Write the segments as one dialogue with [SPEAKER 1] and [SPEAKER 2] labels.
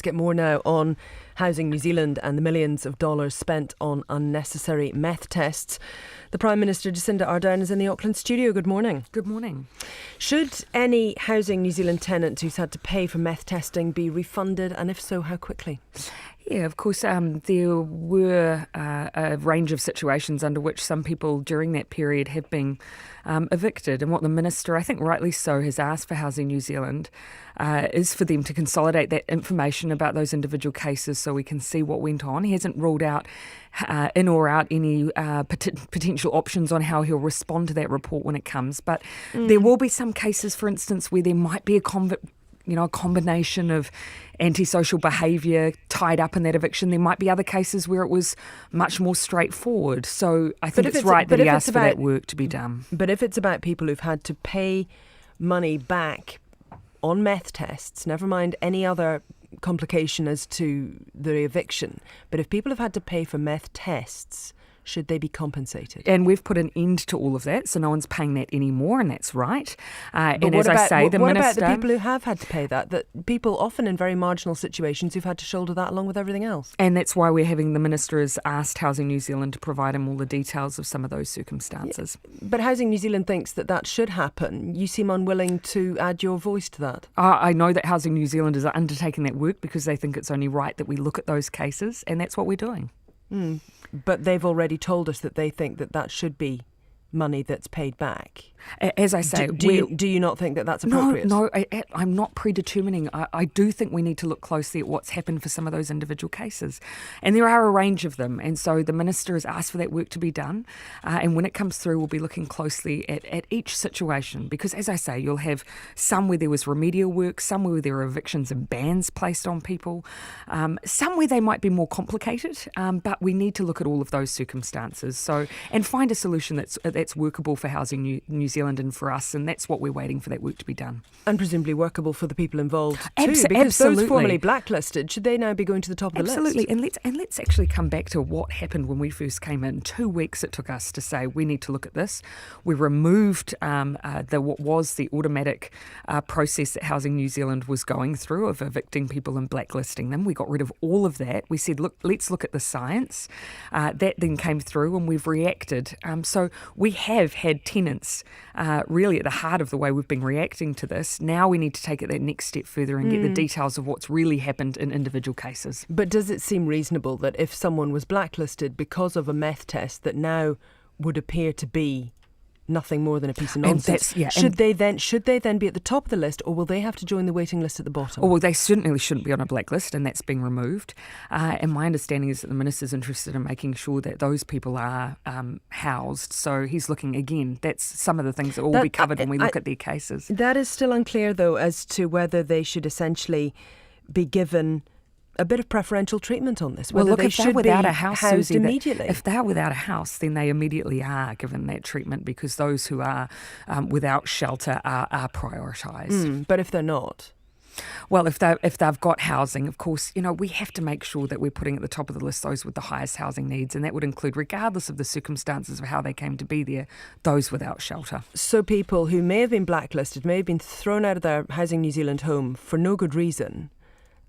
[SPEAKER 1] Let's get more now on Housing New Zealand and the millions of dollars spent on unnecessary meth tests. The Prime Minister Jacinda Ardern is in the Auckland studio. Good morning.
[SPEAKER 2] Good morning.
[SPEAKER 1] Should any Housing New Zealand tenant who's had to pay for meth testing be refunded, and if so, how quickly?
[SPEAKER 2] Yeah, of course, there were a range of situations under which some people during that period have been evicted. And what the Minister, I think rightly so, has asked for Housing New Zealand is for them to consolidate that information about those individual cases so we can see what went on. He hasn't ruled out in or out any potential options on how he'll respond to that report when it comes. But there will be some cases, for instance, where there might be a combination of antisocial behaviour tied up in that eviction. There might be other cases where it was much more straightforward. So I think it's right that he asked for that work to be done.
[SPEAKER 1] But if it's about people who've had to pay money back on meth tests, never mind any other complication as to the eviction, but if people have had to pay for meth tests, should they be compensated?
[SPEAKER 2] And we've put an end to all of that, so no one's paying that anymore, and that's right.
[SPEAKER 1] But
[SPEAKER 2] and as I say, the
[SPEAKER 1] what
[SPEAKER 2] Minister...
[SPEAKER 1] about the people who have had to pay that? That people often in very marginal situations who've had to shoulder that along with everything else.
[SPEAKER 2] And that's why we're having the Minister has asked Housing New Zealand to provide him all the details of some of those circumstances.
[SPEAKER 1] Yeah, but Housing New Zealand thinks that should happen. You seem unwilling to add your voice to that.
[SPEAKER 2] I know that Housing New Zealand is undertaking that work because they think it's only right that we look at those cases, and that's what we're doing.
[SPEAKER 1] But they've already told us that they think that should be money that's paid back.
[SPEAKER 2] As I say,
[SPEAKER 1] do you not think that that's appropriate?
[SPEAKER 2] No, I'm not predetermining. I do think we need to look closely at what's happened for some of those individual cases. And there are a range of them. And so the Minister has asked for that work to be done. And when it comes through, we'll be looking closely at each situation. Because as I say, you'll have some where there was remedial work, some where there are evictions and bans placed on people, some where they might be more complicated. But we need to look at all of those circumstances and find a solution that's workable for Housing New Zealand and for us, and that's what we're waiting for that work to be done.
[SPEAKER 1] And presumably workable for the people involved too, because those formerly blacklisted, should they now be going to the top of the list?
[SPEAKER 2] Absolutely, and let's actually come back to what happened when we first came in. 2 weeks it took us to say we need to look at this. We removed what was the automatic process that Housing New Zealand was going through of evicting people and blacklisting them. We got rid of all of that. We said, look, let's look at the science. That then came through and we've reacted. So we have had tenants really at the heart of the way we've been reacting to this. Now we need to take it that next step further and get the details of what's really happened in individual cases.
[SPEAKER 1] But does it seem reasonable that if someone was blacklisted because of a meth test that now would appear to be nothing more than a piece of nonsense, should they then be at the top of the list, or will they have to join the waiting list at the bottom?
[SPEAKER 2] Well, they certainly shouldn't be on a blacklist, and that's being removed. And my understanding is that the Minister's interested in making sure that those people are housed. So he's looking, again, that's some of the things that will be covered when we look at their cases. That
[SPEAKER 1] is still unclear, though, as to whether they should essentially be given a bit of preferential treatment on this. Whether they should be housed Susie, immediately.
[SPEAKER 2] If they're without a house, then they immediately are given that treatment because those who are without shelter are prioritised.
[SPEAKER 1] But if they're not?
[SPEAKER 2] Well, if they've got housing, of course, we have to make sure that we're putting at the top of the list those with the highest housing needs, and that would include, regardless of the circumstances of how they came to be there, those without shelter.
[SPEAKER 1] So people who may have been blacklisted, may have been thrown out of their Housing New Zealand home for no good reason,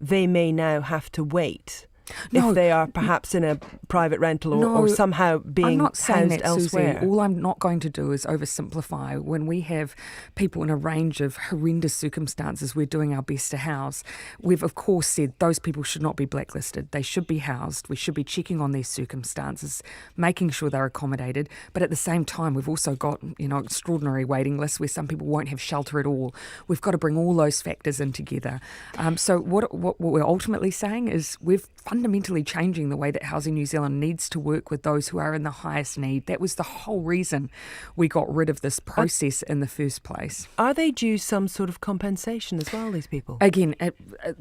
[SPEAKER 1] they may now have to wait if they are perhaps in a private rental or somehow being housed elsewhere.
[SPEAKER 2] Susie. All I'm not going to do is oversimplify. When we have people in a range of horrendous circumstances we're doing our best to house, we've of course said those people should not be blacklisted. They should be housed. We should be checking on their circumstances, making sure they're accommodated. But at the same time, we've also got extraordinary waiting lists where some people won't have shelter at all. We've got to bring all those factors in together. So what we're ultimately saying is we've fundamentally changing the way that Housing New Zealand needs to work with those who are in the highest need. That was the whole reason we got rid of this process in the first place.
[SPEAKER 1] Are they due some sort of compensation as well, these people?
[SPEAKER 2] Again,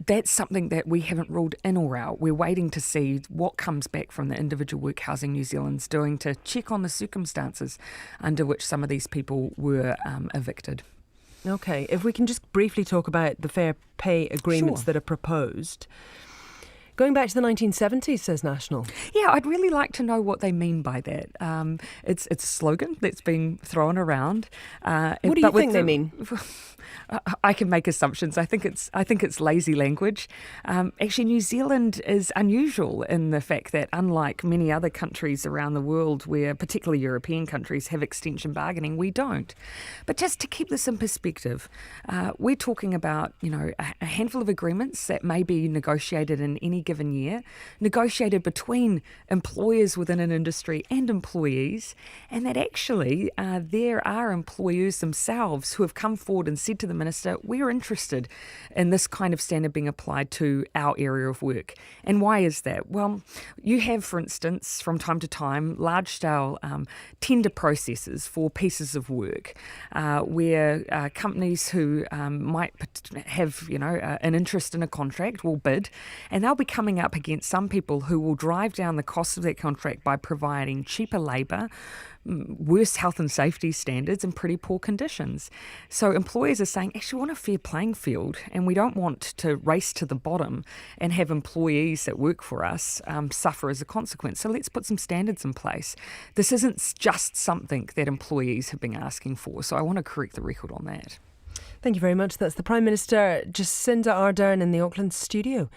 [SPEAKER 2] that's something that we haven't ruled in or out. We're waiting to see what comes back from the individual work Housing New Zealand's doing to check on the circumstances under which some of these people were evicted.
[SPEAKER 1] Okay, if we can just briefly talk about the fair pay agreements that are proposed. Going back to the 1970s, says National.
[SPEAKER 2] Yeah, I'd really like to know what they mean by that. It's a slogan that's been thrown around.
[SPEAKER 1] What do you think they mean?
[SPEAKER 2] I can make assumptions. I think it's lazy language. Actually, New Zealand is unusual in the fact that, unlike many other countries around the world, where particularly European countries have extension bargaining, we don't. But just to keep this in perspective, we're talking about a handful of agreements that may be negotiated in any given year, negotiated between employers within an industry and employees, and that actually there are employers themselves who have come forward and said to the Minister, we're interested in this kind of standard being applied to our area of work. And why is that? Well, you have, for instance, from time to time, large-scale tender processes for pieces of work where companies who might have, an interest in a contract will bid, and they'll be coming up against some people who will drive down the cost of that contract by providing cheaper labour, worse health and safety standards, and pretty poor conditions. So employers are saying, actually, we want a fair playing field, and we don't want to race to the bottom and have employees that work for us suffer as a consequence. So let's put some standards in place. This isn't just something that employees have been asking for. So I want to correct the record on that.
[SPEAKER 1] Thank you very much. That's the Prime Minister, Jacinda Ardern, in the Auckland studio.